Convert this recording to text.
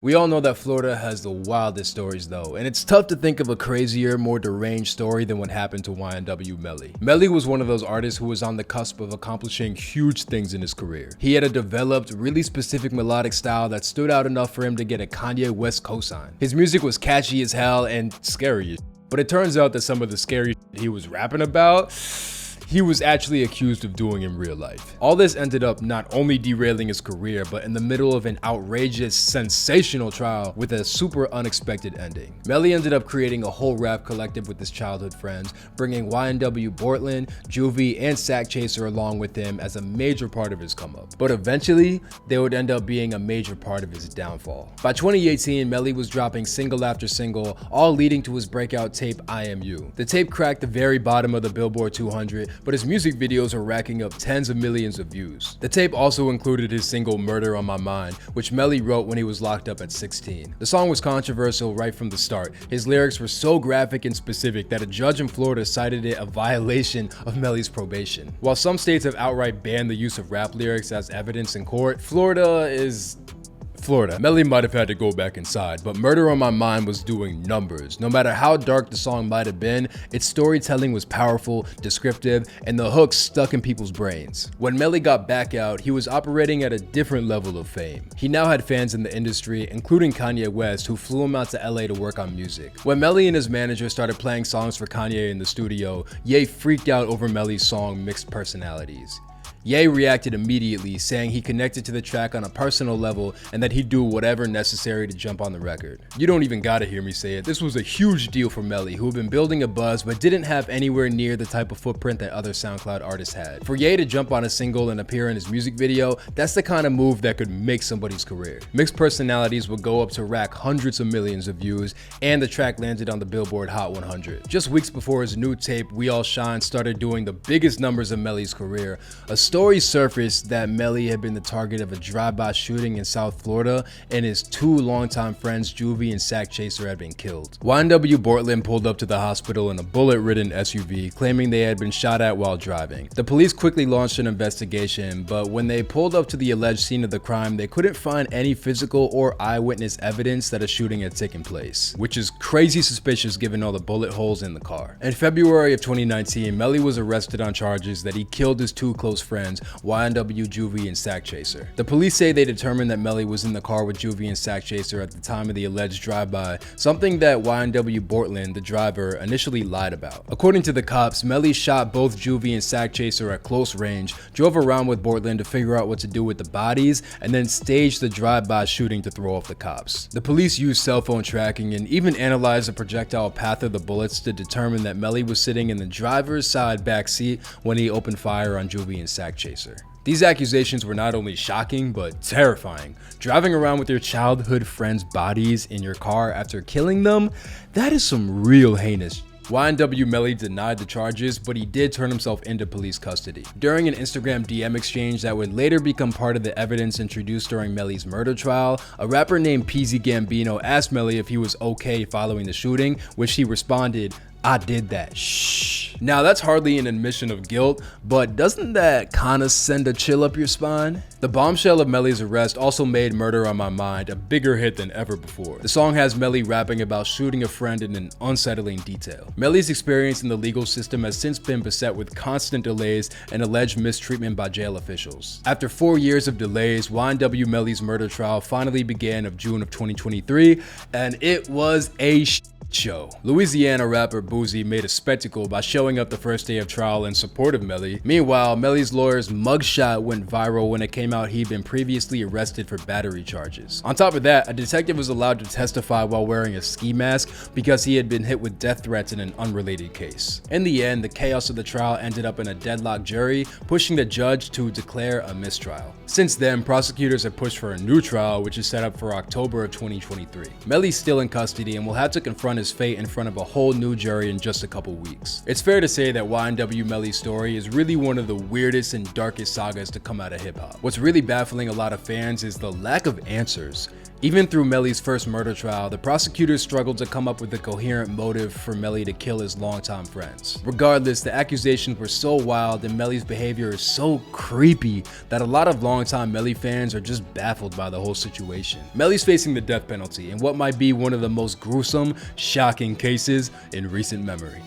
We all know that Florida has the wildest stories though, and it's tough to think of a crazier, more deranged story than what happened to YNW Melly. Melly was one of those artists who was on the cusp of accomplishing huge things in his career. He had a developed, really specific melodic style that stood out enough for him to get a Kanye West cosign. His music was catchy as hell and scary, but it turns out that some of the scary he was rapping about, he was actually accused of doing in real life. All this ended up not only derailing his career, but in the middle of an outrageous, sensational trial with a super unexpected ending. Melly ended up creating a whole rap collective with his childhood friends, bringing YNW Juvy and Sakchaser along with him as a major part of his come up. But eventually, they would end up being a major part of his downfall. By 2018, Melly was dropping single after single, all leading to his breakout tape IMU. The tape cracked the very bottom of the Billboard 200, but his music videos are racking up tens of millions of views. The tape also included his single Murder on My Mind, which Melly wrote when he was locked up at 16. The song was controversial right from the start. His lyrics were so graphic and specific that a judge in Florida cited it a violation of Melly's probation. While some states have outright banned the use of rap lyrics as evidence in court, Florida. Melly might have had to go back inside, but Murder on My Mind was doing numbers. No matter how dark the song might have been, its storytelling was powerful, descriptive, and the hooks stuck in people's brains. When Melly got back out, he was operating at a different level of fame. He now had fans in the industry, including Kanye West, who flew him out to LA to work on music. When Melly and his manager started playing songs for Kanye in the studio, Ye freaked out over Melly's song Mixed Personalities. Ye reacted immediately, saying he connected to the track on a personal level and that he'd do whatever necessary to jump on the record. You don't even gotta hear me say it, this was a huge deal for Melly, who had been building a buzz but didn't have anywhere near the type of footprint that other SoundCloud artists had. For Ye to jump on a single and appear in his music video, that's the kind of move that could make somebody's career. Mixed Personalities would go up to rack hundreds of millions of views, and the track landed on the Billboard Hot 100. Just weeks before his new tape, We All Shine, started doing the biggest numbers of Melly's career, a story surfaced that Melly had been the target of a drive-by shooting in South Florida, and his two longtime friends Juvy and Sakchaser had been killed. YNW pulled up to the hospital in a bullet-ridden SUV, claiming they had been shot at while driving. The police quickly launched an investigation, but when they pulled up to the alleged scene of the crime, they couldn't find any physical or eyewitness evidence that a shooting had taken place, which is crazy suspicious given all the bullet holes in the car. In February of 2019, Melly was arrested on charges that he killed his two close friends, YNW Juvy and Sakchaser. The police say they determined that Melly was in the car with Juvy and Sakchaser at the time of the alleged drive-by, something that YNW the driver, initially lied about. According to the cops, Melly shot both Juvy and Sakchaser at close range, drove around with Bortland to figure out what to do with the bodies, and then staged the drive-by shooting to throw off the cops. The police used cell phone tracking and even analyzed the projectile path of the bullets to determine that Melly was sitting in the driver's side back seat when he opened fire on Juvy and Sakchaser. These accusations were not only shocking, but terrifying. Driving around with your childhood friends' bodies in your car after killing them, that is some real heinous. YNW Melly denied the charges, but he did turn himself into police custody. During an Instagram DM exchange that would later become part of the evidence introduced during Melly's murder trial, a rapper named PZ Gambino asked Melly if he was okay following the shooting, which he responded, "I did that, shh." Now that's hardly an admission of guilt, but doesn't that kinda send a chill up your spine? The bombshell of Melly's arrest also made Murder on My Mind a bigger hit than ever before. The song has Melly rapping about shooting a friend in an unsettling detail. Melly's experience in the legal system has since been beset with constant delays and alleged mistreatment by jail officials. After 4 years of delays, YNW Melly's murder trial finally began of June of 2023, and it was a show. Louisiana rapper Boozy made a spectacle by showing up the first day of trial in support of Melly. Meanwhile, Melly's lawyer's mugshot went viral when it came out he'd been previously arrested for battery charges. On top of that, a detective was allowed to testify while wearing a ski mask because he had been hit with death threats in an unrelated case. In the end, the chaos of the trial ended up in a deadlocked jury, pushing the judge to declare a mistrial. Since then, prosecutors have pushed for a new trial, which is set up for October of 2023. Melly's still in custody and will have to confront his fate in front of a whole new jury in just a couple weeks. It's fair to say that YNW Melly's story is really one of the weirdest and darkest sagas to come out of hip-hop. What's really baffling a lot of fans is the lack of answers. Even through Melly's first murder trial, the prosecutors struggled to come up with a coherent motive for Melly to kill his longtime friends. Regardless, the accusations were so wild and Melly's behavior is so creepy that a lot of longtime Melly fans are just baffled by the whole situation. Melly's facing the death penalty in what might be one of the most gruesome, shocking cases in recent memory.